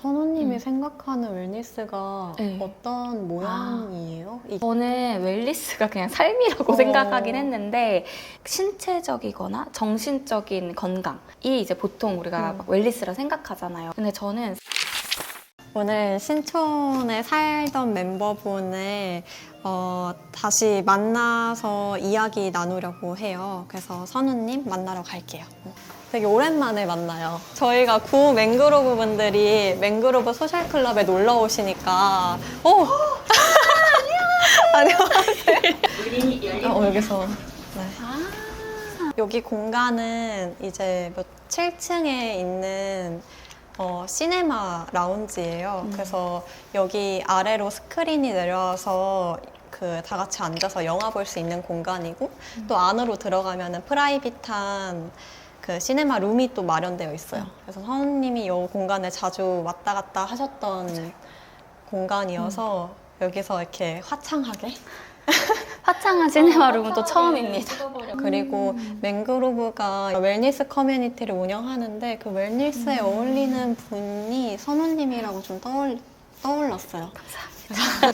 선우님이 생각하는 웰니스가 네. 어떤 모양이에요? 저는 웰니스가 그냥 삶이라고 생각하긴 했는데 신체적이거나 정신적인 건강이 이제 보통 우리가 막 웰니스라 생각하잖아요. 근데 저는 오늘 신촌에 살던 멤버분을 다시 만나서 이야기 나누려고 해요. 그래서 선우님 만나러 갈게요. 되게 오랜만에 만나요. 저희가 구 맹그로브 분들이 맹그로브 소셜클럽에 놀러 오시니까 안녕하세요. 여기서 네. 여기 공간은 이제 7층에 있는 시네마 라운지예요. 그래서 여기 아래로 스크린이 내려와서 다 같이 앉아서 영화 볼 수 있는 공간이고 또 안으로 들어가면은 프라이빗한 그 시네마 룸이 또 마련되어 있어요. 그래서 선우님이 이 공간에 자주 왔다 갔다 하셨던 공간이어서 여기서 이렇게 화창하게 화창한 시네마룸은 또 처음입니다. 그리고 맹그로브가 웰니스 커뮤니티를 운영하는데 그 웰니스에 어울리는 분이 선우님이라고 좀 떠올랐어요. 감사합니다.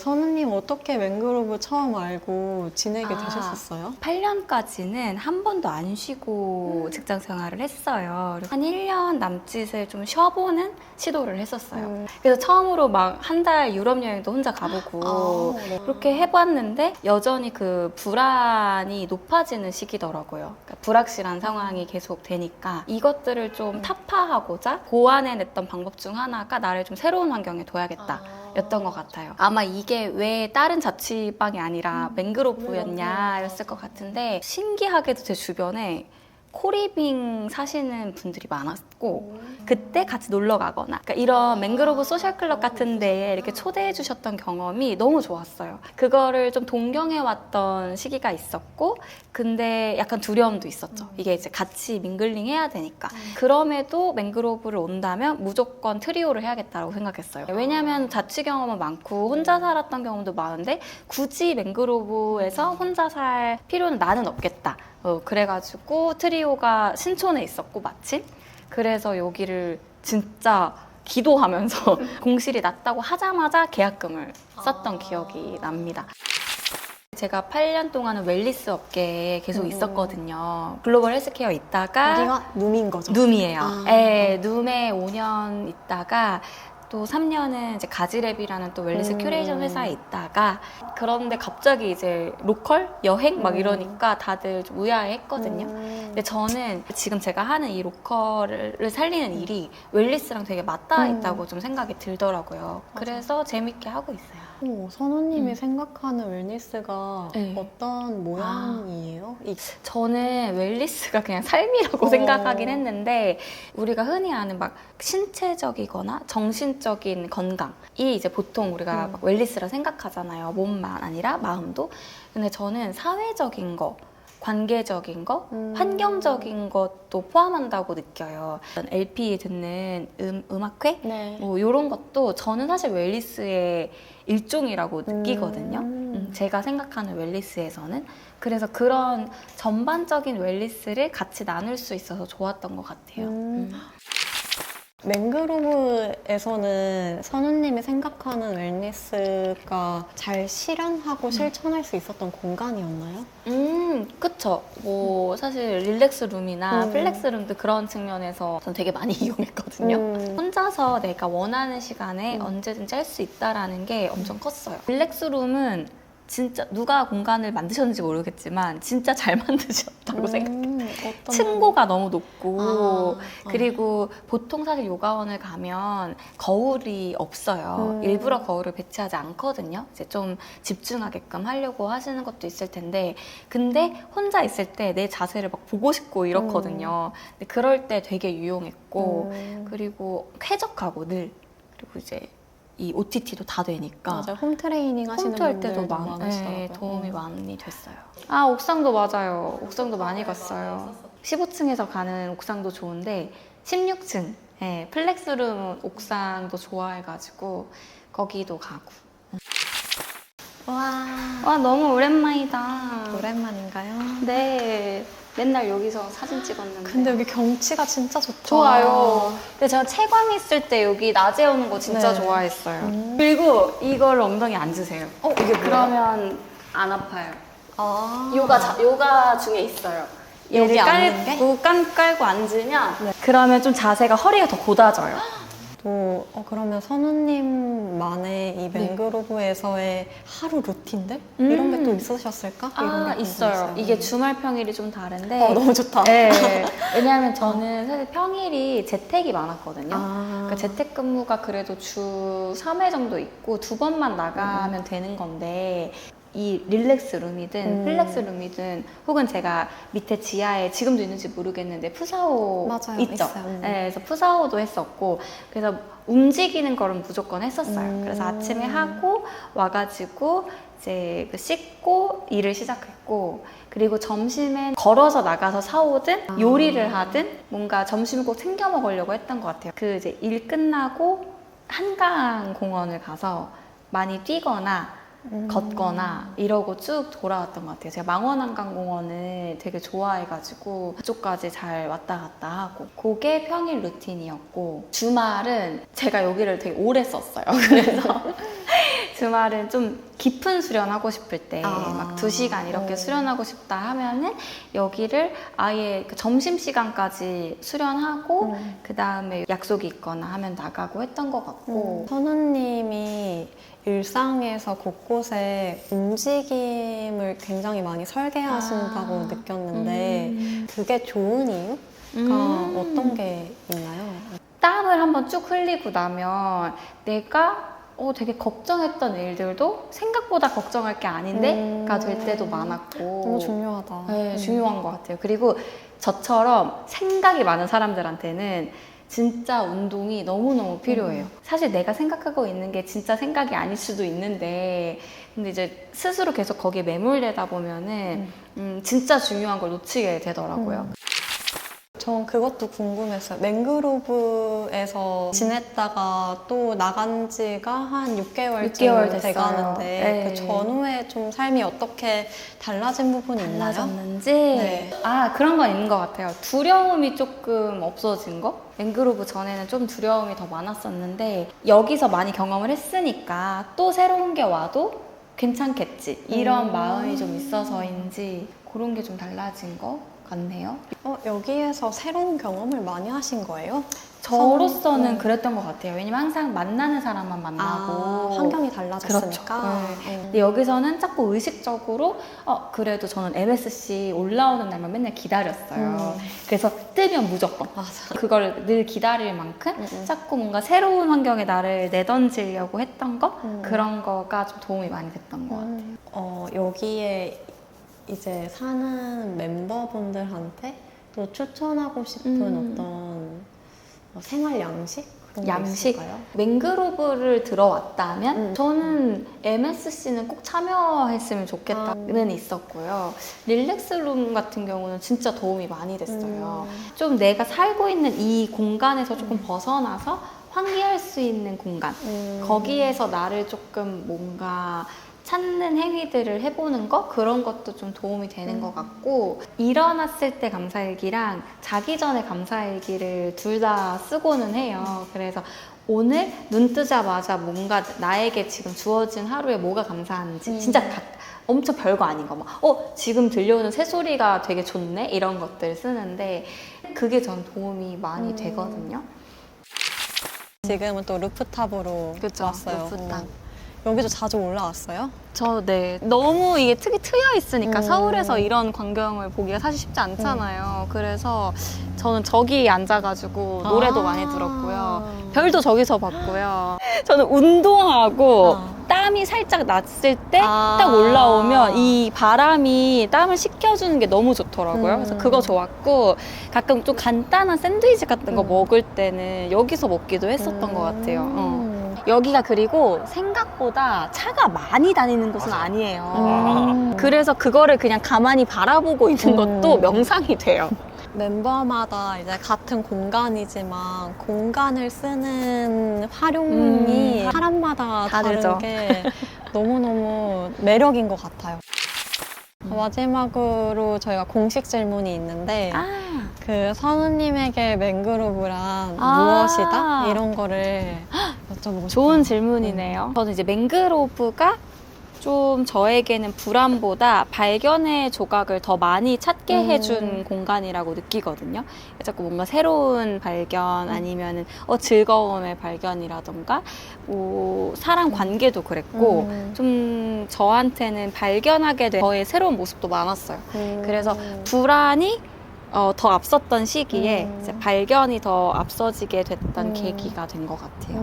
선우님 어떻게 맹그로브 처음 알고 지내게 되셨었어요? 8년까지는 한 번도 안 쉬고 직장 생활을 했어요. 한 1년 남짓을 좀 쉬어보는 시도를 했었어요. 그래서 처음으로 막 한 달 유럽 여행도 혼자 가보고 네. 그렇게 해봤는데 여전히 그 불안이 높아지는 시기더라고요. 그러니까 불확실한 상황이 계속 되니까 이것들을 좀 타파하고자 고안해냈던 방법 중 하나가 나를 좀 새로운 환경에 둬야겠다. 였던 것 같아요. 아마 이게 왜 다른 자취방이 아니라 맹그로브였냐 였을 것 같은데 신기하게도 제 주변에 코리빙 사시는 분들이 많았고 그때 같이 놀러 가거나 그러니까 이런 맹그로브 소셜클럽 같은 데에 이렇게 초대해 주셨던 경험이 너무 좋았어요. 그거를 좀 동경해 왔던 시기가 있었고 근데 약간 두려움도 있었죠. 이게 이제 같이 밍글링 해야 되니까. 그럼에도 맹그로브를 온다면 무조건 트리오를 해야겠다고 생각했어요. 왜냐하면 자취 경험은 많고 혼자 살았던 경험도 많은데 굳이 맹그로브에서 혼자 살 필요는 나는 없겠다. 그래가지고 트리오가 신촌에 있었고 마침 그래서 여기를 진짜 기도하면서 공실이 났다고 하자마자 계약금을 썼던 기억이 납니다. 제가 8년 동안은 웰니스 업계에 계속 있었거든요. 글로벌 헬스케어 있다가 여기가 룸인 거죠? 룸이에요. 네, 룸에 5년 있다가 또 3년은 이제 가지랩이라는 또 웰니스 큐레이션 회사에 있다가 그런데 갑자기 이제 로컬 여행 막 이러니까 다들 좀 의아해했거든요. 근데 저는 지금 제가 하는 이 로컬을 살리는 일이 웰니스랑 되게 맞닿아 있다고 좀 생각이 들더라고요. 그래서 재밌게 하고 있어요. 선우님이 생각하는 웰니스가 네. 어떤 모양이에요? 저는 웰니스가 그냥 삶이라고 생각하긴 했는데 우리가 흔히 아는 막 신체적이거나 정신적인 건강이 이제 보통 우리가 막 웰니스라 생각하잖아요. 몸만 아니라 마음도. 근데 저는 사회적인 거, 관계적인 거, 환경적인 것도 포함한다고 느껴요. LP 듣는 음악회? 네. 뭐 이런 것도 저는 사실 웰니스의 일종이라고 느끼거든요. 제가 생각하는 웰니스에서는. 그래서 그런 전반적인 웰니스를 같이 나눌 수 있어서 좋았던 것 같아요. 맹그로브에서는 선우님이 생각하는 웰니스가 잘 실현하고 실천할 수 있었던 공간이었나요? 그쵸. 뭐, 사실 릴렉스 룸이나 플렉스 룸도 그런 측면에서 전 되게 많이 이용했거든요. 혼자서 내가 원하는 시간에 언제든 짤 수 있다라는 게 엄청 컸어요. 릴렉스 룸은 진짜 누가 공간을 만드셨는지 모르겠지만 진짜 잘 만드셨다고 생각해요. 층고가 너무 높고 그리고 보통 사실 요가원을 가면 거울이 없어요. 일부러 거울을 배치하지 않거든요. 이제 좀 집중하게끔 하려고 하시는 것도 있을 텐데 근데 혼자 있을 때 내 자세를 막 보고 싶고 이렇거든요. 근데 그럴 때 되게 유용했고 그리고 쾌적하고 늘 그리고 이제 이 OTT도 다 되니까 맞아요. 홈 트레이닝 하시는 홈트할 분들도 때도 많으시더라고요. 네, 도움이 많이 됐어요. 아, 옥상도 맞아요. 옥상도 많이 갔어요. 15층에서 가는 옥상도 좋은데 16층 네, 플렉스룸 옥상도 좋아해가지고 거기도 가고. 와, 너무 오랜만이다. 오랜만인가요? 네. 맨날 여기서 사진 찍었는데. 근데 여기 경치가 진짜 좋다. 좋아요. 근데 제가 채광 있을 때 여기 낮에 오는 거 진짜 네. 좋아했어요. 그리고 이걸 엉덩이에 앉으세요. 이게 그러면 안 아파요. 아. 요가 중에 있어요. 여기 얘를 앉는 게? 깔고 앉으면 그러면 좀 자세가 허리가 더 곧아져요. 또 그러면 선우님만의 이 맹그로브에서의 하루 루틴들 이런 게 또 있으셨을까? 이런 게 있어요. 이게 주말 평일이 좀 다른데. 너무 좋다. 네. 왜냐하면 저는 사실 평일이 재택이 많았거든요. 아. 그러니까 재택근무가 그래도 주 3회 정도 있고 2번만 나가면 되는 건데 이 릴렉스 룸이든 플렉스 룸이든 혹은 제가 밑에 지하에 지금도 있는지 모르겠는데 푸사오 맞아요. 있죠. 있어요. 네, 그래서 푸사오도 했었고 그래서 움직이는 거는 무조건 했었어요. 그래서 아침에 하고 와가지고 이제 씻고 일을 시작했고 그리고 점심엔 걸어서 나가서 사오든 요리를 하든 뭔가 점심을 꼭 챙겨 먹으려고 했던 것 같아요. 그 이제 일 끝나고 한강공원을 가서 많이 뛰거나 걷거나 이러고 쭉 돌아왔던 것 같아요. 제가 망원한강공원을 되게 좋아해가지고 그쪽까지 잘 왔다 갔다 하고 그게 평일 루틴이었고 주말은 제가 여기를 되게 오래 썼어요. 그래서 주말은 좀 깊은 수련하고 싶을 때 막 2시간 이렇게 수련하고 싶다 하면은 여기를 아예 그 점심시간까지 수련하고 그 다음에 약속이 있거나 하면 나가고 했던 것 같고 선우님이 일상에서 곳곳에 움직임을 굉장히 많이 설계하신다고 느꼈는데 그게 좋은 이유가 어떤 게 있나요? 땀을 한번 쭉 흘리고 나면 내가 되게 걱정했던 일들도 생각보다 걱정할 게 아닌데가 될 때도 많았고 너무 중요하다. 네, 중요한 것 같아요. 그리고 저처럼 생각이 많은 사람들한테는 진짜 운동이 너무너무 필요해요. 사실 내가 생각하고 있는 게 진짜 생각이 아닐 수도 있는데 근데 이제 스스로 계속 거기에 매몰되다 보면은 진짜 중요한 걸 놓치게 되더라고요. 전 그것도 궁금했어요. 맹그로브에서 지냈다가 또 나간 지가 한 6개월쯤 6개월 됐어요. 돼가는데 네. 그 전후에 좀 삶이 어떻게 달라진 부분이 있나요? 달라졌는지 네. 그런 건 있는 것 같아요. 두려움이 조금 없어진 거? 맹그로브 전에는 좀 두려움이 더 많았었는데 여기서 많이 경험을 했으니까 또 새로운 게 와도 괜찮겠지 이런 마음이 좀 있어서인지 그런 게 좀 달라진 거 같네요. 여기에서 새로운 경험을 많이 하신 거예요? 저로서는 그랬던 것 같아요. 왜냐면 항상 만나는 사람만 만나고 환경이 달라졌으니까. 그렇죠. 근데 여기서는 자꾸 의식적으로 그래도 저는 MSC 올라오는 날만 맨날 기다렸어요. 그래서 뜨면 무조건 맞아. 그걸 늘 기다릴 만큼 자꾸 뭔가 새로운 환경에 나를 내던지려고 했던 거 그런 거가 좀 도움이 많이 됐던 것 같아요. 여기에 이제 사는 멤버분들한테 또 추천하고 싶은 어떤 생활 양식? 그런 게 양식? 있을까요? 맹그로브를 들어왔다면 저는 MSC는 꼭 참여했으면 좋겠다는 있었고요. 릴렉스룸 같은 경우는 진짜 도움이 많이 됐어요. 좀 내가 살고 있는 이 공간에서 조금 벗어나서 환기할 수 있는 공간 거기에서 나를 조금 뭔가 찾는 행위들을 해보는 거? 그런 것도 좀 도움이 되는 것 같고 일어났을 때 감사일기랑 자기 전에 감사일기를 둘 다 쓰고는 해요. 그래서 오늘 눈 뜨자마자 뭔가 나에게 지금 주어진 하루에 뭐가 감사한지 진짜 엄청 별거 아닌 거 막 지금 들려오는 새소리가 되게 좋네? 이런 것들 쓰는데 그게 전 도움이 많이 되거든요. 지금은 또 루프탑으로 왔어요. 루프탑. 여기도 자주 올라왔어요? 너무 이게 트여 있으니까 서울에서 이런 광경을 보기가 사실 쉽지 않잖아요. 그래서 저는 저기 앉아가지고 노래도 많이 들었고요. 별도 저기서 봤고요. 저는 운동하고 땀이 살짝 났을 때 딱 올라오면 이 바람이 땀을 식혀주는 게 너무 좋더라고요. 그래서 그거 좋았고 가끔 좀 간단한 샌드위치 같은 거 먹을 때는 여기서 먹기도 했었던 것 같아요. 여기가 그리고 생각보다 차가 많이 다니는 곳은 아니에요. 그래서 그거를 그냥 가만히 바라보고 있는 것도 명상이 돼요. 멤버마다 이제 같은 공간이지만 공간을 쓰는 활용이 사람마다 다르죠. 다른 게 너무너무 매력인 것 같아요. 마지막으로 저희가 공식 질문이 있는데 그 선우님에게 맹그로브란 무엇이다? 이런 거를 여쭤보고 싶어요. 좋은 질문이네요. 저는 이제 맹그로브가 좀 저에게는 불안보다 발견의 조각을 더 많이 찾게 해준 공간이라고 느끼거든요. 자꾸 뭔가 새로운 발견 아니면은 즐거움의 발견이라던가 뭐 사람 관계도 그랬고 좀 저한테는 발견하게 된 저의 새로운 모습도 많았어요. 그래서 불안이 더 앞섰던 시기에 이제 발견이 더 앞서지게 됐던 계기가 된 것 같아요.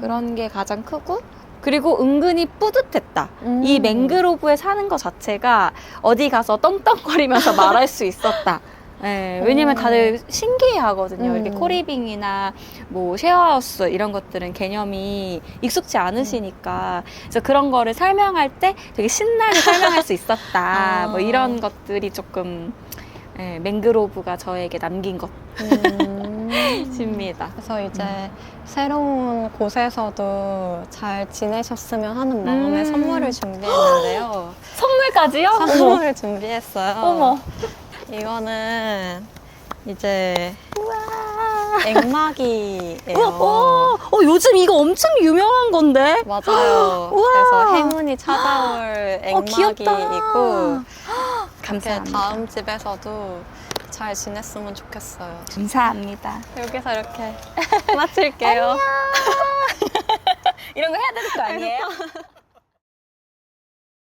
그런 게 가장 크고 그리고 은근히 뿌듯했다. 이 맹그로브에 사는 것 자체가 어디 가서 떵떵거리면서 말할 수 있었다. 네, 왜냐면 다들 신기해 하거든요. 이렇게 코리빙이나 뭐 쉐어하우스 이런 것들은 개념이 익숙치 않으시니까. 그래서 그런 거를 설명할 때 되게 신나게 설명할 수 있었다. 뭐 이런 것들이 조금 맹그로브가 저에게 남긴 것입니다. 그래서 이제 새로운 곳에서도 잘 지내셨으면 하는 마음에 선물을 준비했는데요. 선물까지요? 선물을 준비했어요. 어머. 이거는 이제 우와. 액막이에요. 요즘 이거 엄청 유명한 건데? 맞아요. 우와. 그래서 행운이 찾아올 액막이 귀엽다. 있고 감사합니다. 다음 집에서도 잘 지냈으면 좋겠어요. 감사합니다. 여기서 이렇게 마칠게요. 이런 거 해야 되는 거 아니에요?